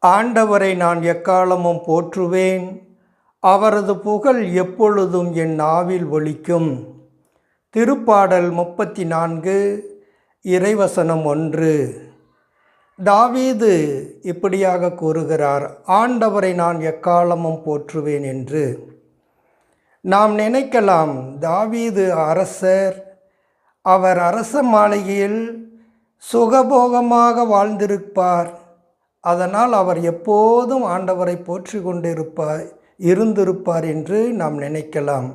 ஆண்டவரை நான் எக்காலமும் போற்றுவேன். அவரது புகழ் எப்பொழுதும் என் நாவில் ஒலிக்கும். திருப்பாடல் 34 இறைவசனம் 1. தாவீது இப்படியாக கூறுகிறார், ஆண்டவரை நான் எக்காலமும் போற்றுவேன் என்று. நாம் நினைக்கலாம், தாவீது அரசர், அவர் அரச மாளிகையில் சுகபோகமாக வாழ்ந்திருப்பார், அதனால் அவர் எப்போதும் ஆண்டவரை போற்றி இருந்திருப்பார் என்று நாம் நினைக்கலாம்.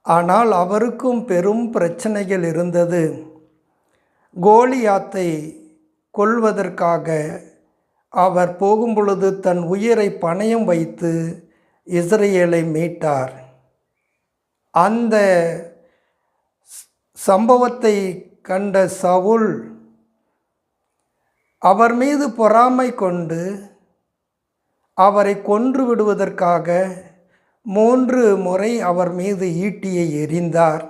ஆனால் அவருக்கும் பெரும் பிரச்சனைகள் இருந்தது. கோலியாத்தை கொல்வதற்காக அவர் போகும்பொழுது தன் உயிரை பணயம் வைத்து இஸ்ரேலை மீட்டார். அந்த சம்பவத்தை கண்ட சவுல் அவர் மீது பொறாமை கொண்டு அவரை கொன்று விடுவதற்காக 3 முறை அவர் மீது ஈட்டியை எறிந்தார்.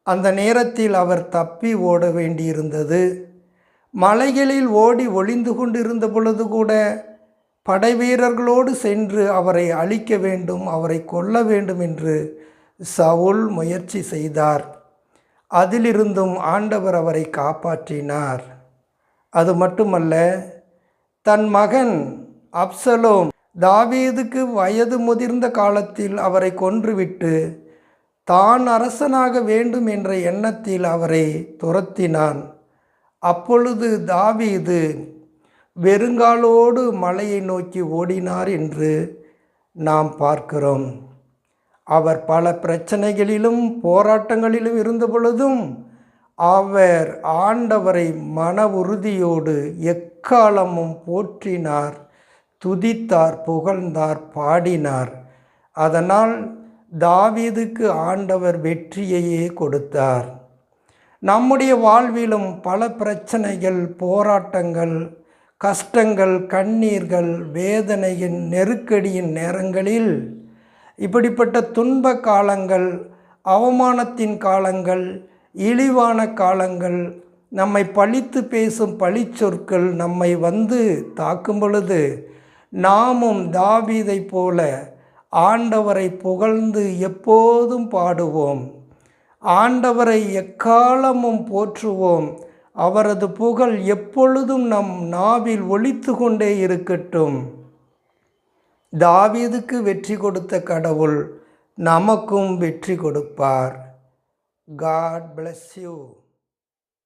அந்த நேரத்தில் அவர் தப்பி ஓட வேண்டியிருந்தது. மலைகளில் ஓடி ஒளிந்து கொண்டிருந்த பொழுது கூட படைவீரர்களோடு சென்று அவரை அழிக்க வேண்டும், அவரை கொல்ல வேண்டும் என்று சவுல் முயற்சி செய்தார். அதிலிருந்தும் ஆண்டவர் அவரை காப்பாற்றினார். அது மட்டுமல்ல, தன் மகன் அப்சலோம் தாவீதுக்கு வயது முதிர்ந்த காலத்தில் அவரை கொன்றுவிட்டு தான் அரசனாக வேண்டும் என்ற எண்ணத்தில் அவரை துரத்தினான். அப்பொழுது தாவீது வெறுங்காலோடு மலையை நோக்கி ஓடினார் என்று நாம் பார்க்கிறோம். அவர் பல பிரச்சனைகளிலும் போராட்டங்களிலும் இருந்த பொழுதும் அவர் ஆண்டவரை மன உறுதியோடு எக்காலமும் போற்றினார், துதித்தார், புகழ்ந்தார், பாடினார். அதனால் தாவீதுக்கு ஆண்டவர் வெற்றியையே கொடுத்தார். நம்முடைய வாழ்விலும் பல பிரச்சனைகள், போராட்டங்கள், கஷ்டங்கள், கண்ணீர்கள், வேதனையின் நெருக்கடியின் நேரங்களில், இப்படிப்பட்ட துன்ப காலங்கள், அவமானத்தின் காலங்கள், இழிவான காலங்கள், நம்மை பழித்து பேசும் பழிச்சொற்கள் நம்மை வந்து தாக்கும் பொழுது நாமும் தாவீதை போல ஆண்டவரை புகழ்ந்து எப்போதும் பாடுவோம், ஆண்டவரை எக்காலமும் போற்றுவோம். அவரது புகழ் எப்பொழுதும் நம் நாவில் ஒலித்து கொண்டே இருக்கட்டும். தாவீதுக்கு வெற்றி கொடுத்த கடவுள் நமக்கும் வெற்றி கொடுப்பார். God bless you.